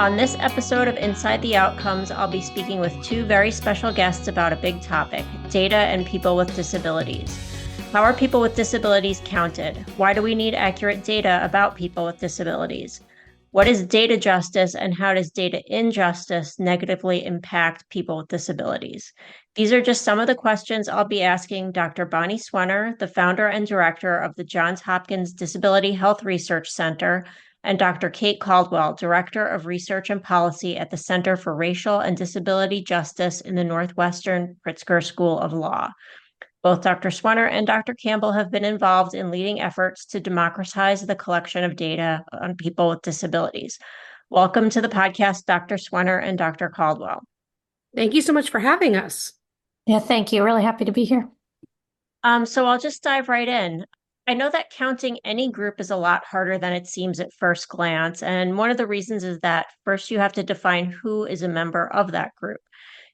On this episode of Inside the Outcomes, I'll be speaking with two very special guests about a big topic, data and people with disabilities. How are people with disabilities counted? Why do we need accurate data about people with disabilities? What is data justice and how does data injustice negatively impact people with disabilities? These are just some of the questions I'll be asking Dr. Bonnie Swenner, the founder and director of the Johns Hopkins Disability Health Research Center, and Dr. Kate Caldwell, Director of Research and Policy at the Center for Racial and Disability Justice in the Northwestern Pritzker School of Law. Both Dr. Swenner and Dr. Campbell have been involved in leading efforts to democratize the collection of data on people with disabilities. Welcome to the podcast, Dr. Swenner and Dr. Caldwell. Thank you so much for having us. Yeah, thank you. Really happy to be here. So I'll just dive right in. I know that counting any group is a lot harder than it seems at first glance. And one of the reasons is that first you have to define who is a member of that group.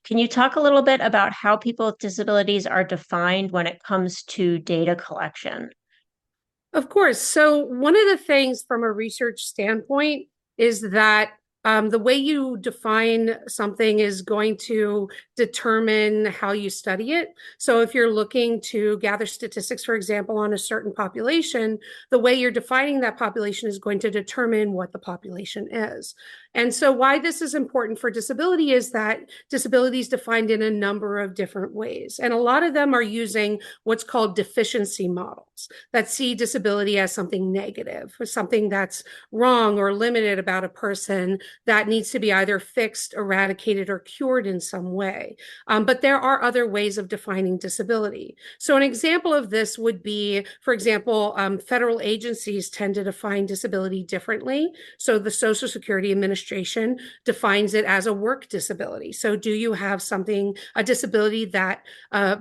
Can you talk a little bit about how people with disabilities are defined when it comes to data collection? Of course. So one of the things from a research standpoint is that the way you define something is going to determine how you study it. So if you're looking to gather statistics, for example, on a certain population, the way you're defining that population is going to determine what the population is. And so why this is important for disability is that disability is defined in a number of different ways. And a lot of them are using what's called deficiency models that see disability as something negative, or something that's wrong or limited about a person that needs to be either fixed, eradicated, or cured in some way. But there are other ways of defining disability. So an example of this would be, for example, federal agencies tend to define disability differently. So the Social Security Administration defines it as a work disability. So do you have a disability that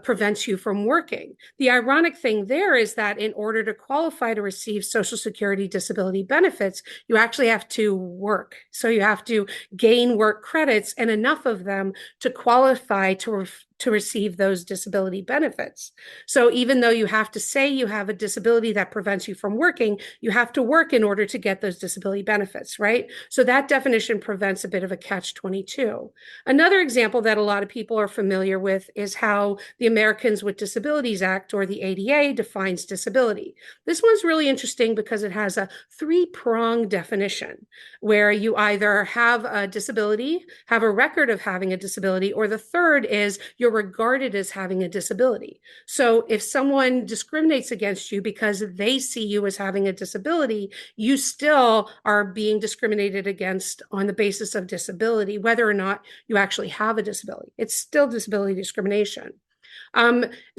prevents you from working? The ironic thing there is that in order to qualify to receive Social Security disability benefits, you actually have to work. So you have to gain work credits and enough of them to qualify to receive those disability benefits. So even though you have to say you have a disability that prevents you from working, you have to work in order to get those disability benefits, right? So that definition prevents a bit of a catch-22. Another example that a lot of people are familiar with is how the Americans with Disabilities Act, or the ADA, defines disability. This one's really interesting because it has a three-pronged definition where you either have a disability, have a record of having a disability, or the third is you're regarded as having a disability. So if someone discriminates against you because they see you as having a disability, you still are being discriminated against on the basis of disability, whether or not you actually have a disability. It's still disability discrimination.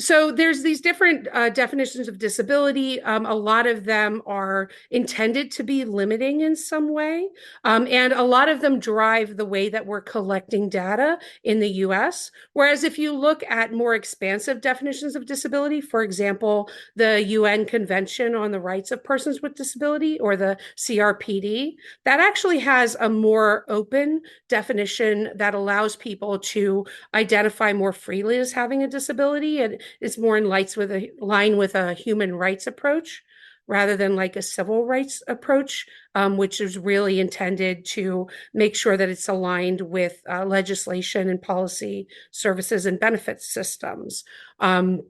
So there's these different definitions of disability. A lot of them are intended to be limiting in some way. And a lot of them drive the way that we're collecting data in the US. Whereas if you look at more expansive definitions of disability, for example, the UN Convention on the Rights of Persons with Disability, or the CRPD, that actually has a more open definition that allows people to identify more freely as having a disability. And it's more in line with a human rights approach rather than like a civil rights approach, which is really intended to make sure that it's aligned with legislation and policy, services, and benefits systems. And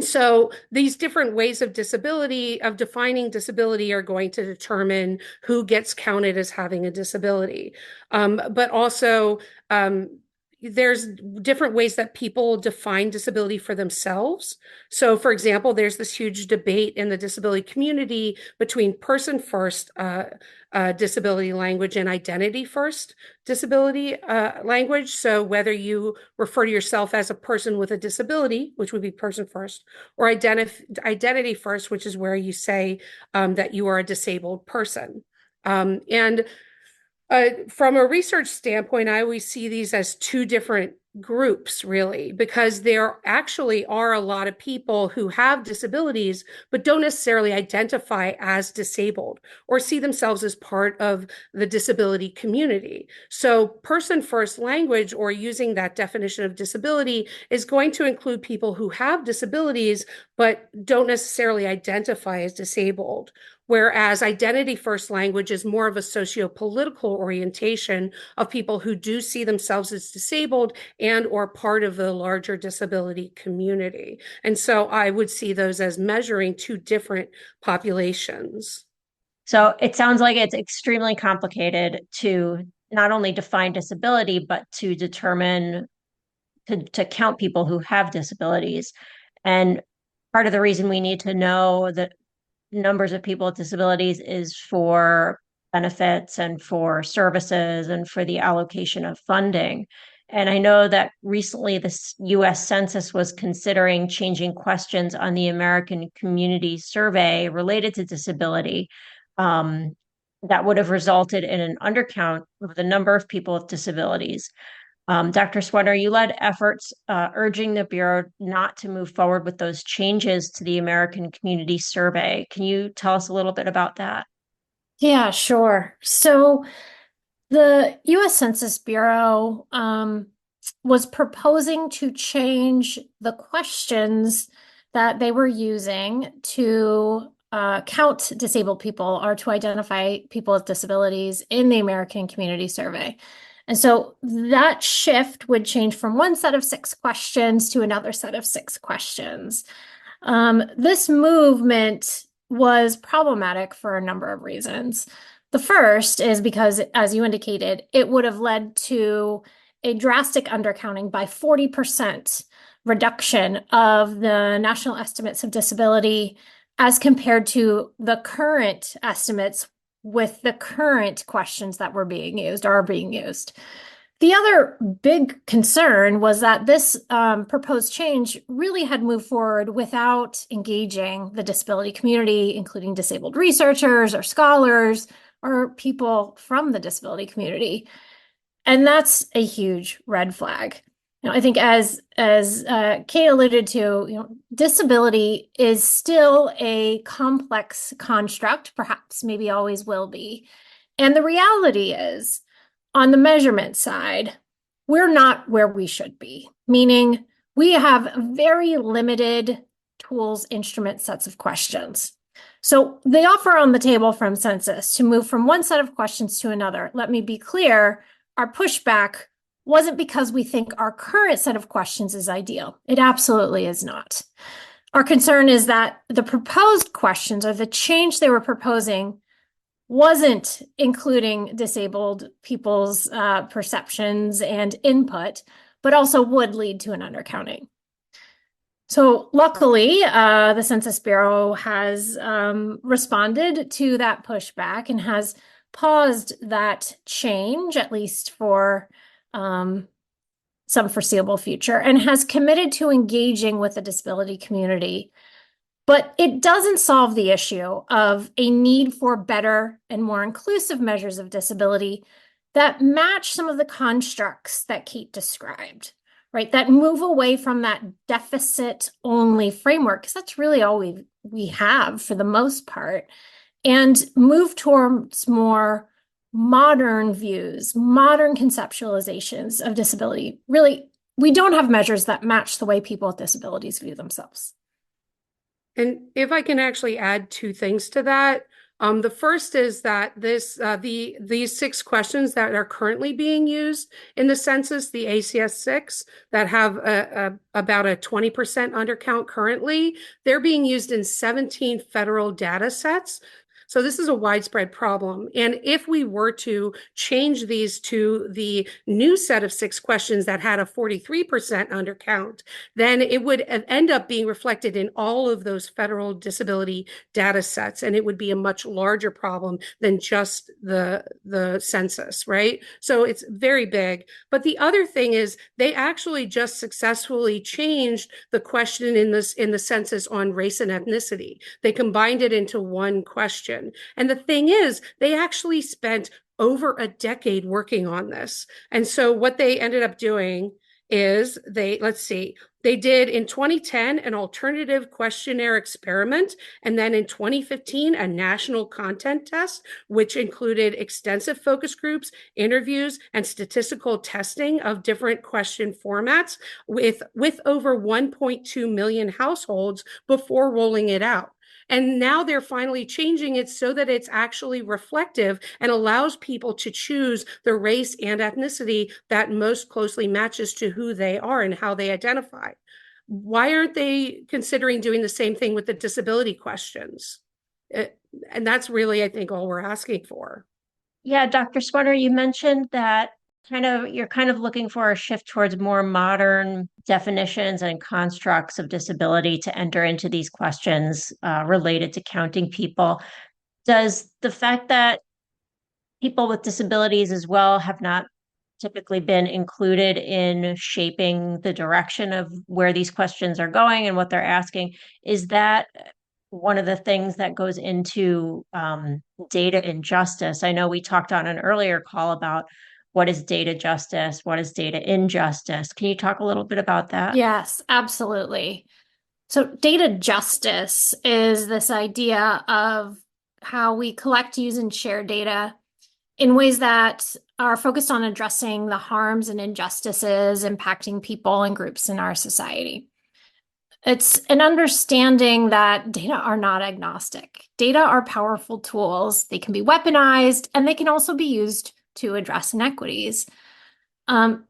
so these different ways of defining disability are going to determine who gets counted as having a disability. But also, there's different ways that people define disability for themselves. So, for example, there's this huge debate in the disability community between person first disability language and identity first disability language. So whether you refer to yourself as a person with a disability, which would be person first, or identity first, which is where you say that you are a disabled person. And from a research standpoint, I always see these as two different groups, really, because there actually are a lot of people who have disabilities, but don't necessarily identify as disabled or see themselves as part of the disability community. So person first language, or using that definition of disability, is going to include people who have disabilities, but don't necessarily identify as disabled. whereas identity first language is more of a socio-political orientation of people who do see themselves as disabled and or part of the larger disability community. And so I would see those as measuring two different populations. So it sounds like it's extremely complicated to not only define disability, but to determine to count people who have disabilities. And part of the reason we need to know the numbers of people with disabilities is for benefits and for services and for the allocation of funding. And I know that recently the US Census was considering changing questions on the American Community Survey related to disability. That would have resulted in an undercount of the number of people with disabilities. Dr. Sweater, you led efforts urging the Bureau not to move forward with those changes to the American Community Survey. Can you tell us a little bit about that? Yeah, sure. So the US Census Bureau was proposing to change the questions that they were using to count disabled people or to identify people with disabilities in the American Community Survey. And so that shift would change from one set of 6 questions to another set of 6 questions. This movement was problematic for a number of reasons. The first is because, as you indicated, it would have led to a drastic undercounting by 40% reduction of the national estimates of disability as compared to the current estimates with the current questions that were being used or are being used. The other big concern was that this proposed change really had moved forward without engaging the disability community, including disabled researchers or scholars or people from the disability community. And that's a huge red flag. I think as Kate alluded to, disability is still a complex construct, perhaps maybe always will be. And the reality is, on the measurement side, we're not where we should be, meaning we have very limited tools, instrument sets of questions. So the offer on the table from Census to move from one set of questions to another, let me be clear, our pushback wasn't because we think our current set of questions is ideal. It absolutely is not. Our concern is that the proposed questions or the change they were proposing wasn't including disabled people's perceptions and input, but also would lead to an undercounting. So luckily, the Census Bureau has responded to that pushback and has paused that change, at least for some foreseeable future, and has committed to engaging with the disability community. But it doesn't solve the issue of a need for better and more inclusive measures of disability that match some of the constructs that Kate described, right? That move away from that deficit-only framework, because that's really all we have for the most part, and move towards more modern views, modern conceptualizations of disability. Really, we don't have measures that match the way people with disabilities view themselves. And if I can actually add 2 things to that, the first is that these 6 questions that are currently being used in the census, the ACS 6, that have about a 20% undercount currently, they're being used in 17 federal data sets. So this is a widespread problem. And if we were to change these to the new set of 6 questions that had a 43% undercount, then it would end up being reflected in all of those federal disability data sets. And it would be a much larger problem than just the census, right? So it's very big. But the other thing is they actually just successfully changed the question in the census on race and ethnicity. They combined it into one question. And the thing is, they actually spent over a decade working on this. And so what they ended up doing is they did in 2010 an alternative questionnaire experiment, and then in 2015 a national content test, which included extensive focus groups, interviews, and statistical testing of different question formats with over 1.2 million households before rolling it out. And now they're finally changing it so that it's actually reflective and allows people to choose the race and ethnicity that most closely matches to who they are and how they identify. Why aren't they considering doing the same thing with the disability questions? And that's really, I think, all we're asking for. Yeah, Dr. Sweater, you mentioned that you're kind of looking for a shift towards more modern definitions and constructs of disability to enter into these questions related to counting people. Does the fact that people with disabilities as well have not typically been included in shaping the direction of where these questions are going and what they're asking, is that one of the things that goes into data injustice? I know we talked on an earlier call about what is data justice, what is data injustice. Can you talk a little bit about that? Yes, absolutely. So data justice is this idea of how we collect, use, and share data in ways that are focused on addressing the harms and injustices impacting people and groups in our society. It's an understanding that data are not agnostic. Data are powerful tools. They can be weaponized, and they can also be used to address inequities.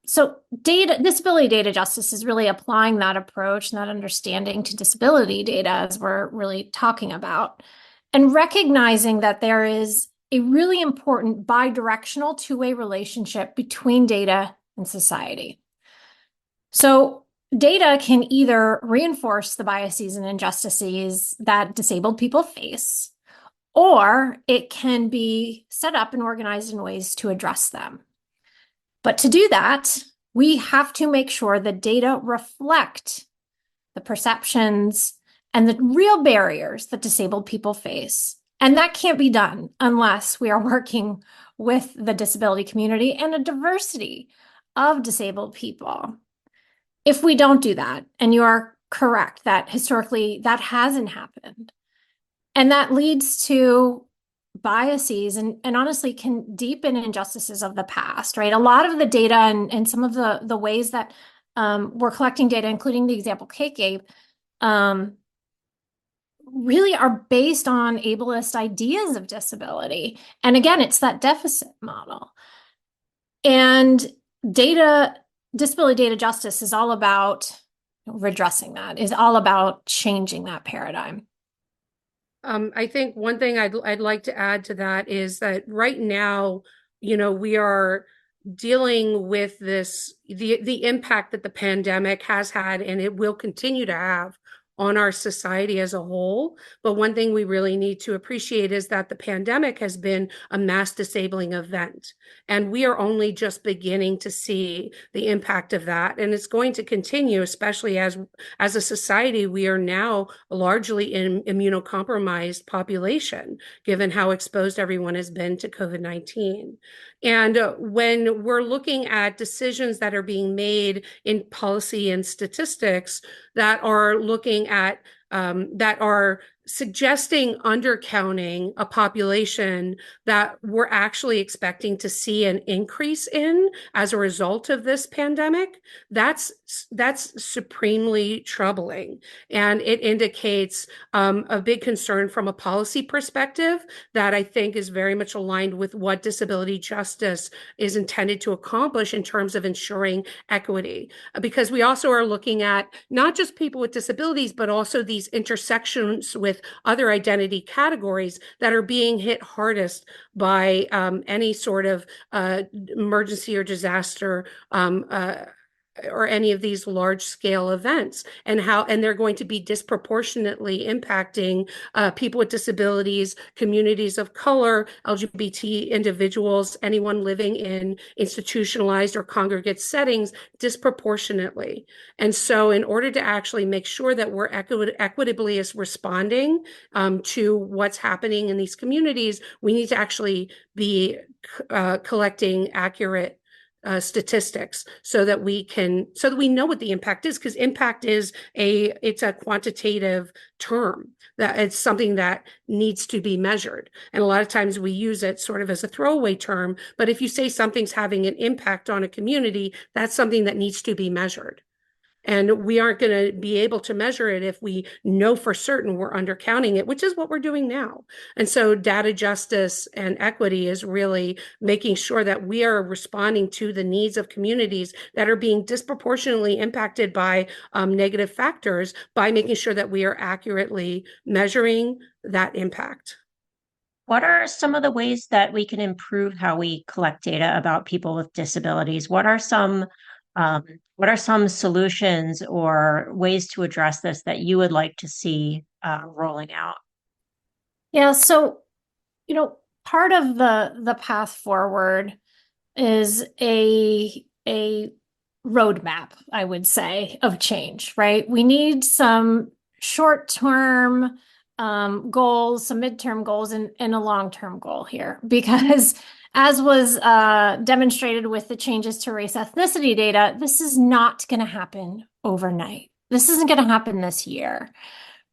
So disability data justice is really applying that approach and that understanding to disability data as we're really talking about, and recognizing that there is a really important bi-directional two-way relationship between data and society. So data can either reinforce the biases and injustices that disabled people face, or it can be set up and organized in ways to address them. But to do that, we have to make sure the data reflect the perceptions and the real barriers that disabled people face. And that can't be done unless we are working with the disability community and a diversity of disabled people. If we don't do that, and you are correct that historically that hasn't happened, and that leads to biases and honestly can deepen injustices of the past, right? A lot of the data and some of the ways that we're collecting data, including the example Kate gave, really are based on ableist ideas of disability. And again, it's that deficit model. And disability data justice is all about redressing that, is all about changing that paradigm. I think one thing I'd like to add to that is that right now, we are dealing with the impact that the pandemic has had, and it will continue to have on our society as a whole. But one thing we really need to appreciate is that the pandemic has been a mass disabling event, and we are only just beginning to see the impact of that. And it's going to continue, especially as a society, we are now largely an immunocompromised population, given how exposed everyone has been to COVID-19. And when we're looking at decisions that are being made in policy and statistics that are looking at that are suggesting undercounting a population that we're actually expecting to see an increase in as a result of this pandemic, that's supremely troubling. And it indicates a big concern from a policy perspective that I think is very much aligned with what disability justice is intended to accomplish in terms of ensuring equity. Because we also are looking at not just people with disabilities, but also these intersections with other identity categories that are being hit hardest by any sort of emergency or disaster or any of these large scale events, and they're going to be disproportionately impacting people with disabilities, communities of color, LGBT individuals, anyone living in institutionalized or congregate settings disproportionately. And so in order to actually make sure that we're equitably responding to what's happening in these communities, we need to actually be collecting accurate statistics so that we know what the impact is, because impact it's a quantitative term, that it's something that needs to be measured. And a lot of times we use it sort of as a throwaway term, but if you say something's having an impact on a community, that's something that needs to be measured. And we aren't going to be able to measure it if we know for certain we're undercounting it, which is what we're doing now. And so data justice and equity is really making sure that we are responding to the needs of communities that are being disproportionately impacted by negative factors by making sure that we are accurately measuring that impact. What are some of the ways that we can improve how we collect data about people with disabilities? What are some solutions or ways to address this that you would like to see rolling out? Yeah, so, part of the path forward is a roadmap, I would say, of change, right? We need some short-term goals, some midterm goals, and a long-term goal here, because as was demonstrated with the changes to race ethnicity data, this is not going to happen overnight. This isn't going to happen this year.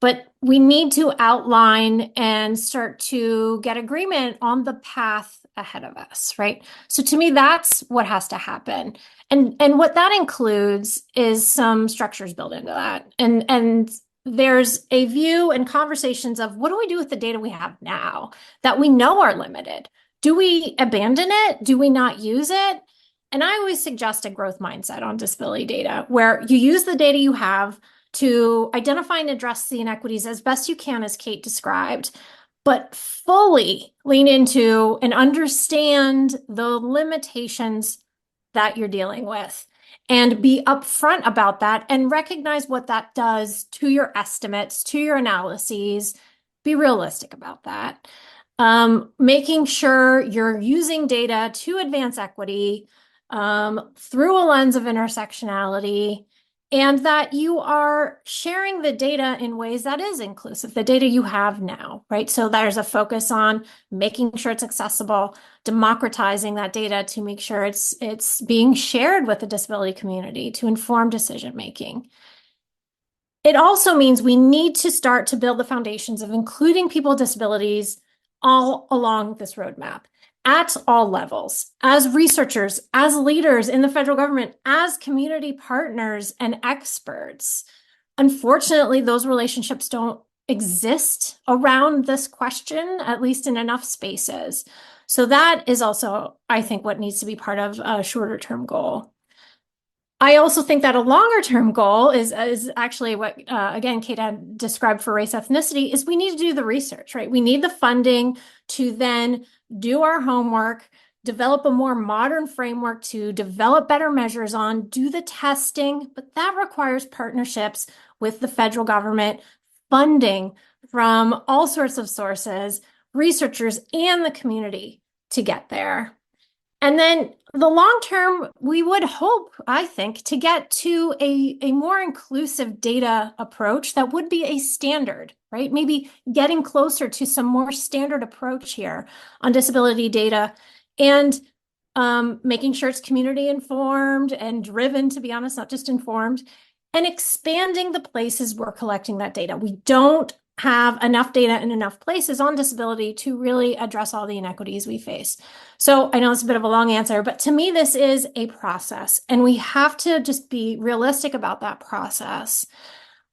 But we need to outline and start to get agreement on the path ahead of us, right? So to me, that's what has to happen. And what that includes is some structures built into that. And there's a view and conversations of what do we do with the data we have now that we know are limited? Do we abandon it? Do we not use it? And I always suggest a growth mindset on disability data where you use the data you have to identify and address the inequities as best you can, as Kate described, but fully lean into and understand the limitations that you're dealing with and be upfront about that and recognize what that does to your estimates, to your analyses. Be realistic about that. Making sure you're using data to advance equity through a lens of intersectionality, and that you are sharing the data in ways that is inclusive, the data you have now, right? So there's a focus on making sure it's accessible, democratizing that data to make sure it's being shared with the disability community to inform decision making. It also means we need to start to build the foundations of including people with disabilities all along this roadmap, at all levels, as researchers, as leaders in the federal government, as community partners and experts. Unfortunately, those relationships don't exist around this question, at least in enough spaces. So that is also, I think, what needs to be part of a shorter term goal. I also think that a longer term goal is actually what, again, Kate had described for race ethnicity, is we need to do the research, right? We need the funding to then do our homework, develop a more modern framework to develop better measures on, do the testing, but that requires partnerships with the federal government, funding from all sorts of sources, researchers, and the community to get there. And then the long term, we would hope, I think, to get to a more inclusive data approach that would be a standard, right? Maybe getting closer to some more standard approach here on disability data, and making sure it's community informed and driven, to be honest, not just informed, and expanding the places we're collecting that data. We don't have enough data in enough places on disability to really address all the inequities we face. So I know it's a bit of a long answer, but to me, this is a process, and we have to just be realistic about that process.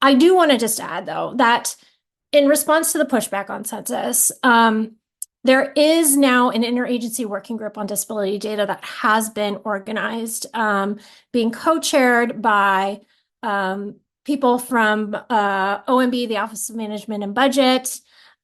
I do want to just add, though, that in response to the pushback on census, there is now an interagency working group on disability data that has been organized, being co-chaired by people from OMB, the Office of Management and Budget,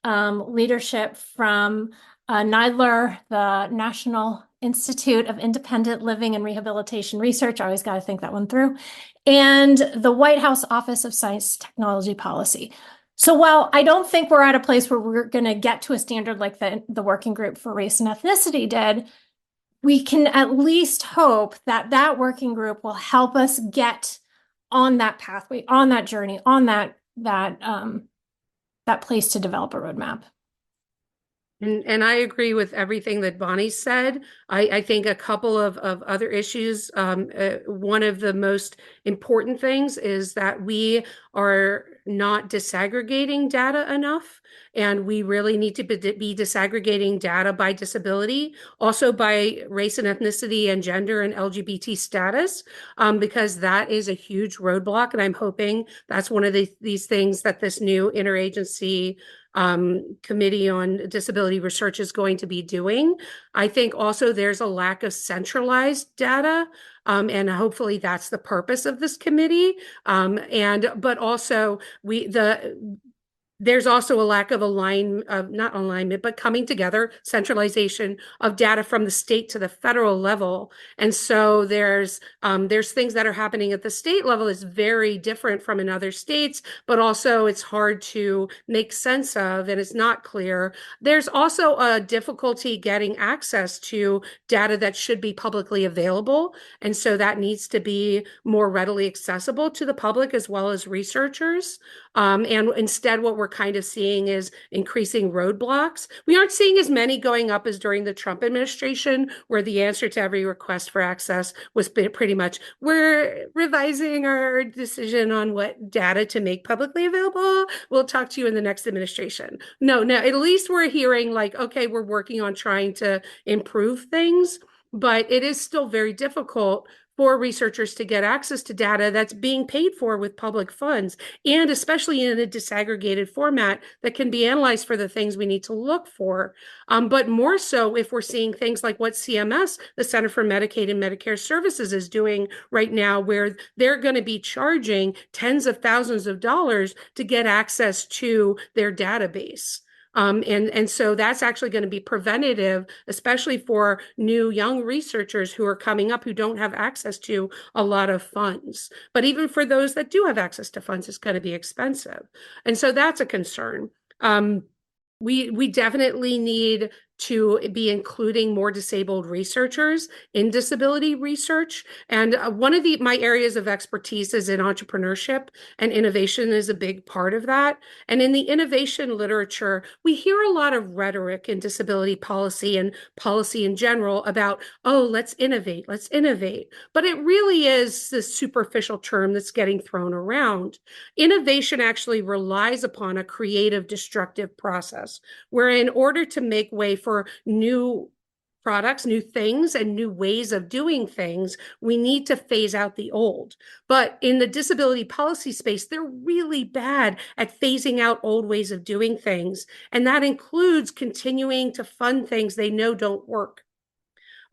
leadership from NIDLR, the National Institute of Independent Living and Rehabilitation Research. I always got to think that one through. And the White House Office of Science Technology Policy. So while I don't think we're at a place where we're going to get to a standard like the working group for race and ethnicity did, we can at least hope that that working group will help us get on that pathway, on that journey, on that place to develop a roadmap. And I agree with everything that Bonnie said. I think a couple of other issues. One of the most important things is that we are not disaggregating data enough, and we really need to be disaggregating data by disability, also by race and ethnicity and gender and LGBT status, because that is a huge roadblock. And I'm hoping that's one of these things that this new interagency committee on disability research is going to be doing. I think also there's a lack of centralized data. And hopefully that's the purpose of this committee. But also there's also a lack of not alignment, but coming together, centralization of data from the state to the federal level. And so there's things that are happening at the state level is very different from in other states, but also it's hard to make sense of, and it's not clear. There's also a difficulty getting access to data that should be publicly available. And so that needs to be more readily accessible to the public as well as researchers. And instead, what we're kind of seeing is increasing roadblocks. We aren't seeing as many going up as during the Trump administration, where the answer to every request for access was pretty much, we're revising our decision on what data to make publicly available. We'll talk to you in the next administration. No, at least we're hearing like, okay, we're working on trying to improve things, but it is still very difficult for researchers to get access to data that's being paid for with public funds, and especially in a disaggregated format that can be analyzed for the things we need to look for. But more so if we're seeing things like what CMS, the Center for Medicaid and Medicare Services, is doing right now, where they're going to be charging tens of thousands of dollars to get access to their database. And so that's actually going to be preventative, especially for new young researchers who are coming up who don't have access to a lot of funds. But even for those that do have access to funds, it's going to be expensive. And so that's a concern. We definitely need to be including more disabled researchers in disability research. And one of my areas of expertise is in entrepreneurship, and innovation is a big part of that. And in the innovation literature, we hear a lot of rhetoric in disability policy and policy in general about, oh, let's innovate. But it really is this superficial term that's getting thrown around. Innovation actually relies upon a creative, destructive process, where in order to make way for new products, new things, and new ways of doing things, we need to phase out the old. But in the disability policy space, they're really bad at phasing out old ways of doing things. And that includes continuing to fund things they know don't work,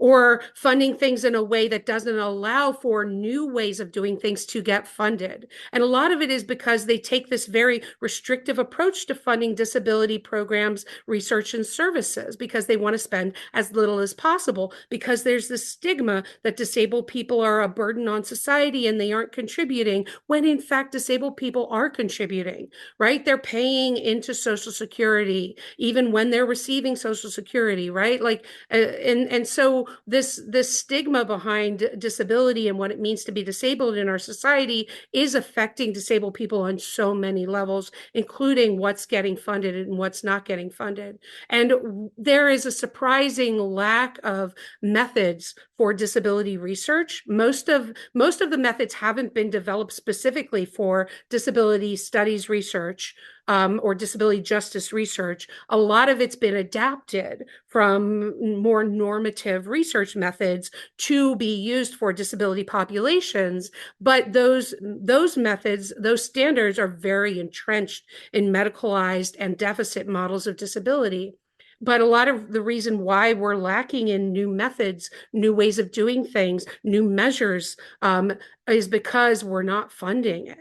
or funding things in a way that doesn't allow for new ways of doing things to get funded. And a lot of it is because they take this very restrictive approach to funding disability programs, research, and services, because they want to spend as little as possible, because there's this stigma that disabled people are a burden on society and they aren't contributing, when in fact disabled people are contributing, right? They're paying into Social Security even when they're receiving Social Security, right? And so this stigma behind disability and what it means to be disabled in our society is affecting disabled people on so many levels, including what's getting funded and what's not getting funded. And there is a surprising lack of methods for disability research. Most of the methods haven't been developed specifically for disability studies research, or disability justice research. A lot of it's been adapted from more normative research methods to be used for disability populations. But those methods, those standards are very entrenched in medicalized and deficit models of disability. But a lot of the reason why we're lacking in new methods, new ways of doing things, new measures, is because we're not funding it.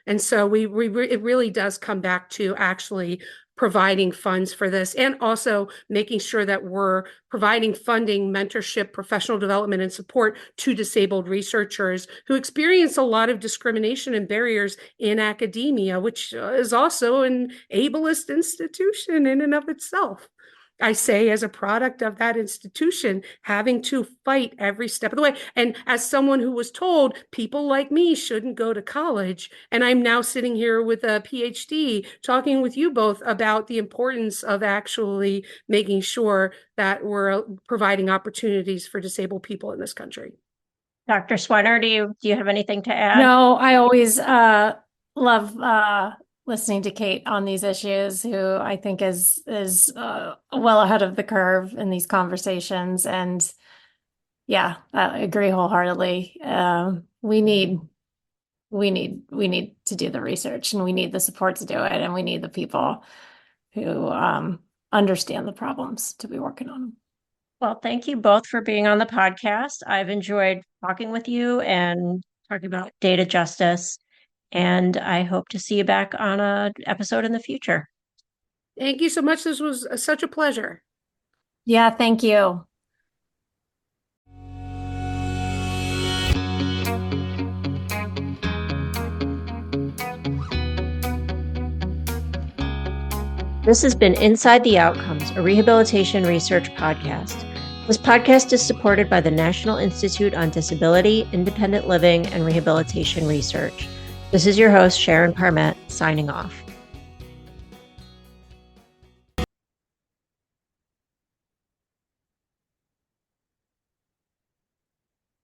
And so it really does come back to actually providing funds for this, and also making sure that we're providing funding, mentorship, professional development, and support to disabled researchers who experience a lot of discrimination and barriers in academia, which is also an ableist institution in and of itself. I say as a product of that institution, having to fight every step of the way. And as someone who was told people like me shouldn't go to college, and I'm now sitting here with a PhD talking with you both about the importance of actually making sure that we're providing opportunities for disabled people in this country. Dr. Swener, do you have anything to add? No, I always love listening to Kate on these issues, who I think is well ahead of the curve in these conversations. And yeah, I agree wholeheartedly. We need to do the research, and we need the support to do it, and we need the people who understand the problems to be working on them. Well, thank you both for being on the podcast. I've enjoyed talking with you and talking about data justice, and I hope to see you back on an episode in the future. Thank you so much. This was such a pleasure. Yeah, thank you. This has been Inside the Outcomes, a rehabilitation research podcast. This podcast is supported by the National Institute on Disability, Independent Living, and Rehabilitation Research. This is your host, Sharon Parmet, signing off.